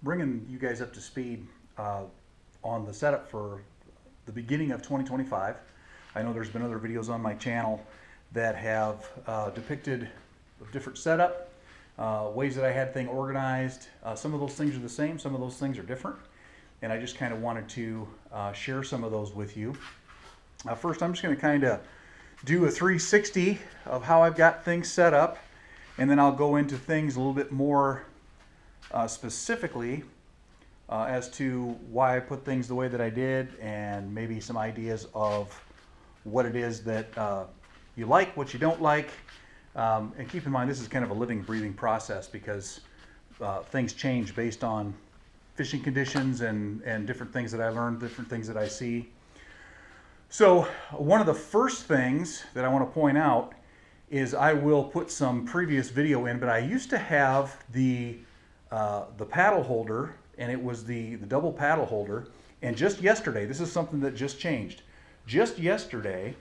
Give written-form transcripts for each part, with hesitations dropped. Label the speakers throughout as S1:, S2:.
S1: bringing you guys up to speed on the setup for the beginning of 2025. I know there's been other videos on my channel that have depicted a different setup, ways that I had things organized. Some of those things are the same, some of those things are different, and I just kind of wanted to share some of those with you. First, I'm just going to kind of do a 360 of how I've got things set up, and then I'll go into things a little bit more specifically as to why I put things the way that I did, and maybe some ideas of what it is that you like, what you don't like. And keep in mind, this is kind of a living, breathing process because things change based on fishing conditions and different things that I learned, different things that I see. So one of the first things that I want to point out is I will put some previous video in, but I used to have the paddle holder, and it was the double paddle holder. And just yesterday, this is something that just changed. Just yesterday,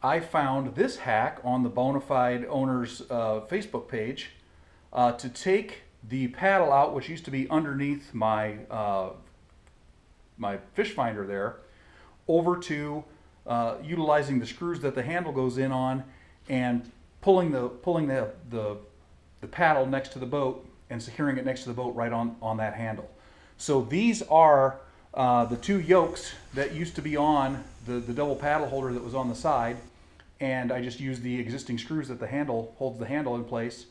S1: I found this hack on the Bonafide owner's Facebook page to take the paddle out, which used to be underneath my my fish finder there, over to utilizing the screws that the handle goes in on, and pulling the paddle next to the boat and securing it next to the boat right on that handle. So these are the two yokes that used to be on the double paddle holder that was on the side, and I just used the existing screws that the handle holds the handle in place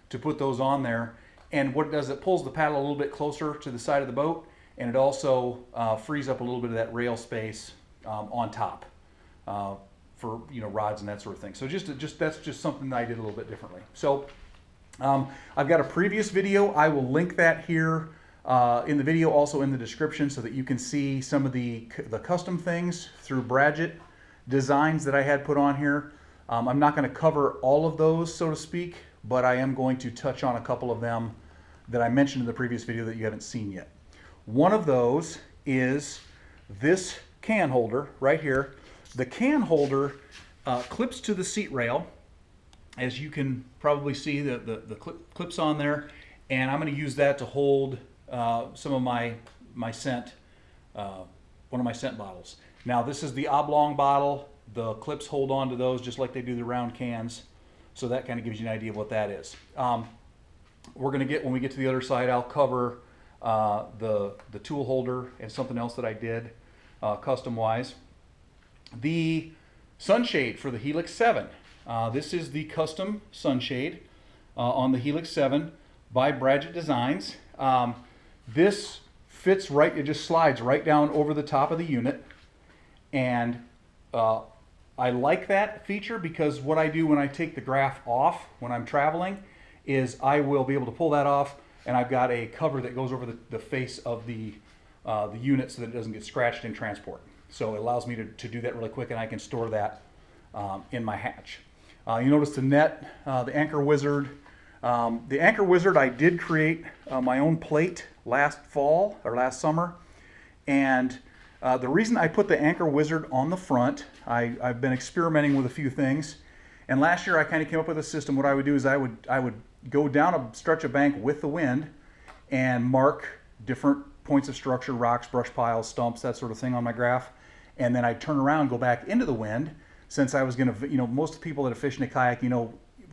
S1: to put those on there. And what it does, it pulls the paddle a little bit closer to the side of the boat, and it also frees up a little bit of that rail space on top for rods and that sort of thing. So that's just something that I did a little bit differently. So I've got a previous video. I will link that here in the video, also in the description, so that you can see some of the custom things through Bradget designs that I had put on here. I'm not going to cover all of those, so to speak, but I am going to touch on a couple of them that I mentioned in the previous video that you haven't seen yet. One of those is this can holder right here. The can holder clips to the seat rail, as you can probably see the clips on there, and I'm going to use that to hold some of my scent, one of my scent bottles. Now this is the oblong bottle. The clips hold on to those just like they do the round cans, so that kind of gives you an idea of what that is. We're going to get, when we get to the other side, I'll cover the tool holder and something else that I did custom wise. The sunshade for the Helix 7. This is the custom sunshade on the Helix 7 by Bradget Designs. This fits right, it just slides right down over the top of the unit, and I like that feature because what I do when I take the graph off when I'm traveling is I will be able to pull that off, and I've got a cover that goes over the face of the unit so that it doesn't get scratched in transport. So it allows me to do that really quick, and I can store that in my hatch. You notice the net, the Anchor Wizard. The Anchor Wizard, I did create my own plate last fall or last summer, and the reason I put the Anchor Wizard on the front, I've been experimenting with a few things, and last year I kind of came up with a system. What I would do is I would go down a stretch of bank with the wind and mark different points of structure, rocks, brush piles, stumps, that sort of thing on my graph, and then I'd turn around, go back into the wind, since I was going to, most people that are fishing a kayak,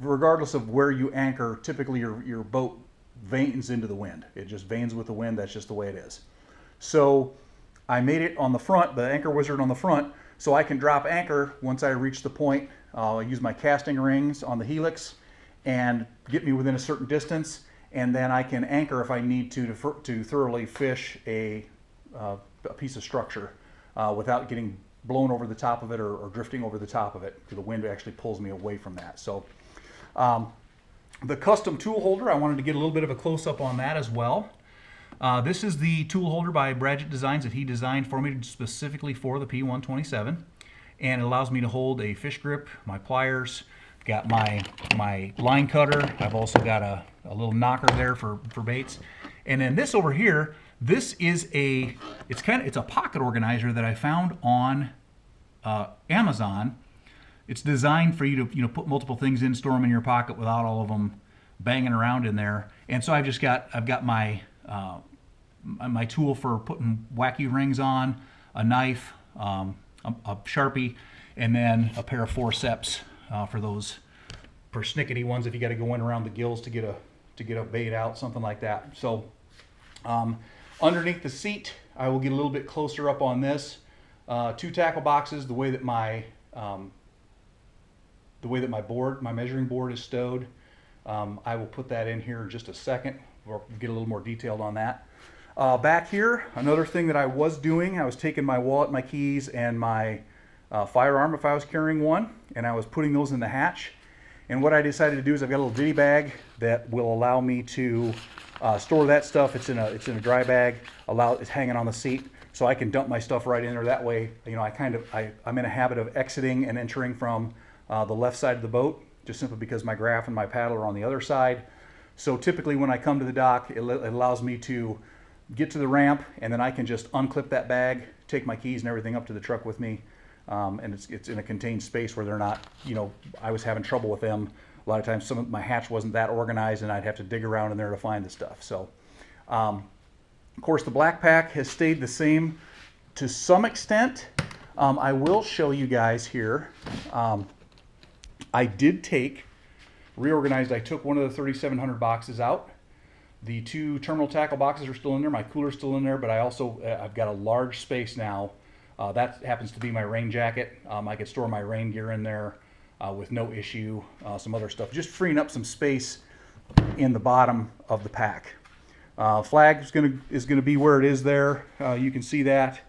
S1: regardless of where you anchor, typically your boat vanes into the wind. It just vanes with the wind. That's just the way it is. So I made it on the front, the Anchor Wizard on the front, so I can drop anchor once I reach the point. I'll use my casting rings on the Helix and get me within a certain distance, and then I can anchor if I need to thoroughly fish a piece of structure without getting blown over the top of it or drifting over the top of it, because the wind actually pulls me away from that. So the custom tool holder, I wanted to get a little bit of a close-up on that as well. This is the tool holder by Bradget Designs that he designed for me specifically for the P127, and it allows me to hold a fish grip, my pliers, got my line cutter. I've also got a little knocker there for baits, and then this over here, this is it's a pocket organizer that I found on Amazon. It's designed for you to put multiple things in, store them in your pocket without all of them banging around in there. And so I've got my my tool for putting wacky rings on, a knife, a Sharpie, and then a pair of forceps for those persnickety ones if you got to go in around the gills to get a bait out, something like that. So underneath the seat, I will get a little bit closer up on this. 2 tackle boxes. The way that my measuring board is stowed, I will put that in here in just a second. We'll get a little more detailed on that. Back here, another thing that I was doing, I was taking my wallet, my keys, and my firearm if I was carrying one, and I was putting those in the hatch. And what I decided to do is I've got a little ditty bag that will allow me to store that stuff. It's in a dry bag. It's hanging on the seat, so I can dump my stuff right in there. That way, you know, I'm in a habit of exiting and entering from the left side of the boat, just simply because my graph and my paddle are on the other side. So typically when I come to the dock, it allows me to get to the ramp, and then I can just unclip that bag, take my keys and everything up to the truck with me. And it's in a contained space where they're not, you know, I was having trouble with them. A lot of times my hatch wasn't that organized and I'd have to dig around in there to find the stuff. So, of course, the black pack has stayed the same to some extent. I will show you guys here. I did reorganized. I took one of the 3700 boxes out. The 2 terminal tackle boxes are still in there. My cooler's still in there, but I've got a large space now. That happens to be my rain jacket. I could store my rain gear in there with no issue. Some other stuff, just freeing up some space in the bottom of the pack. Flag is gonna be where it is there. You can see that.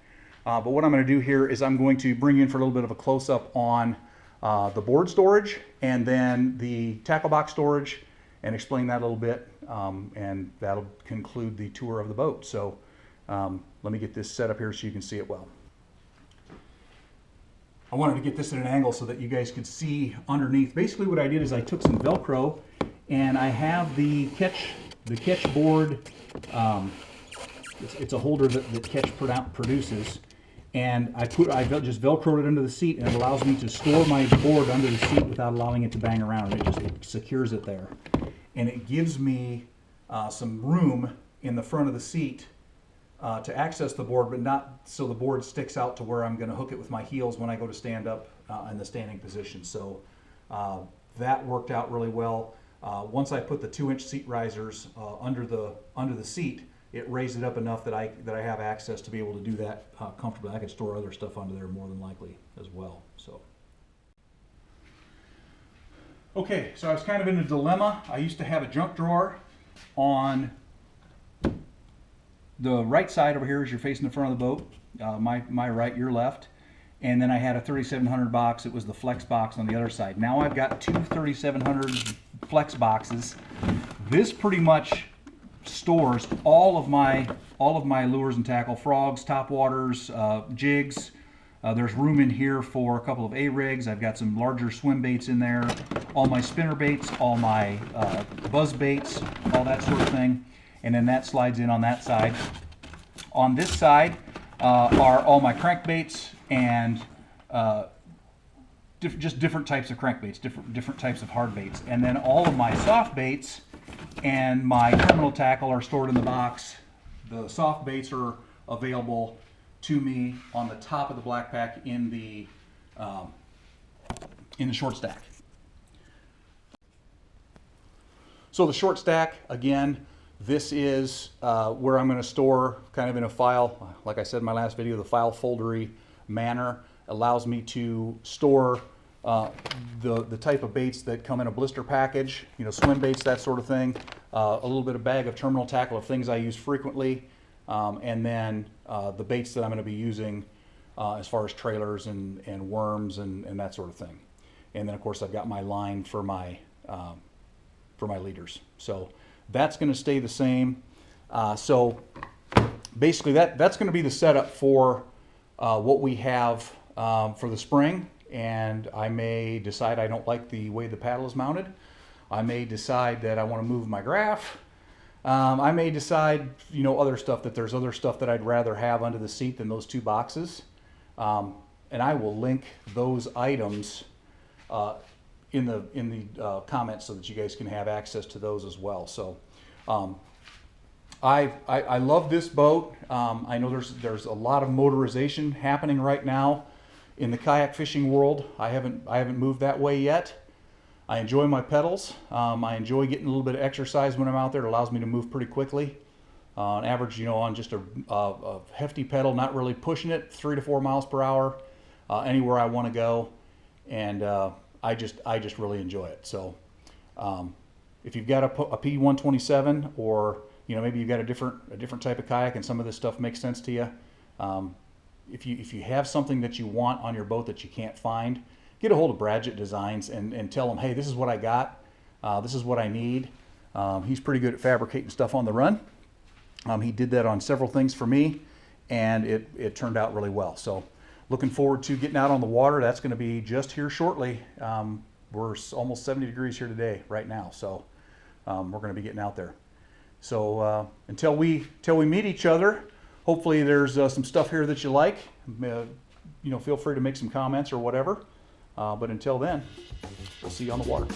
S1: But what I'm going to do here is I'm going to bring in for a little bit of a close-up on the board storage and then the tackle box storage, and explain that a little bit, and that'll conclude the tour of the boat. So let me get this set up here so you can see it well. I wanted to get this at an angle so that you guys could see underneath. Basically what I did is I took some Velcro, and I have the Ketch Board, it's a holder that Ketch produces, and I just Velcroed it under the seat, and it allows me to store my board under the seat without allowing it to bang around. It secures it there, and it gives me some room in the front of the seat to access the board, but not so the board sticks out to where I'm going to hook it with my heels when I go to stand up in the standing position. So that worked out really well. Once I put the 2-inch seat risers under the seat, it raised it up enough that I have access to be able to do that comfortably. I could store other stuff under there more than likely as well. So, okay, so I was kind of in a dilemma. I used to have a junk drawer on the right side over here as you're facing the front of the boat. My right, your left. And then I had a 3700 box. It was the flex box on the other side. Now I've got 2 3700 flex boxes. This pretty much stores all of my lures and tackle, frogs, topwaters, jigs. There's room in here for a couple of A-rigs. I've got some larger swim baits in there, all my spinner baits, all my buzz baits, all that sort of thing. And then that slides in on that side. On this side are all my crankbaits and just different types of crankbaits, different types of hard baits. And then all of my soft baits and my terminal tackle are stored in the box. The soft baits are available to me on the top of the black pack in the short stack. So the short stack, again, this is where I'm going to store, kind of in a file, like I said in my last video, the file foldery manner allows me to store the type of baits that come in a blister package, you know, swim baits, that sort of thing, a little bit of bag of terminal tackle of things I use frequently, and then the baits that I'm going to be using as far as trailers and worms and that sort of thing. And then of course I've got my line for my leaders. So that's going to stay the same. So basically that's going to be the setup for what we have for the spring. And I may decide I don't like the way the paddle is mounted. I may decide that I want to move my graph. I may decide, you know, other stuff, that there's other stuff that I'd rather have under the seat than those 2 boxes. And I will link those items in the comments so that you guys can have access to those as well. So I love this boat. I know there's a lot of motorization happening right now in the kayak fishing world. I haven't moved that way yet. I enjoy my pedals. I enjoy getting a little bit of exercise when I'm out there. It allows me to move pretty quickly. On average, you know, on just a hefty pedal, not really pushing it, 3 to 4 miles per hour, anywhere I want to go, and I just really enjoy it. So, if you've got a P127, or you know, maybe you've got a different type of kayak, and some of this stuff makes sense to you, if you have something that you want on your boat that you can't find, get a hold of Bradgett Designs and tell them, hey, this is what I got, this is what I need. He's pretty good at fabricating stuff on the run. He did that on several things for me, and it turned out really well. So looking forward to getting out on the water. That's going to be just here shortly. We're almost 70 degrees here today right now, so we're going to be getting out there. So until we meet each other, hopefully there's some stuff here that you like. You know, feel free to make some comments or whatever. But until then, we'll see you on the water.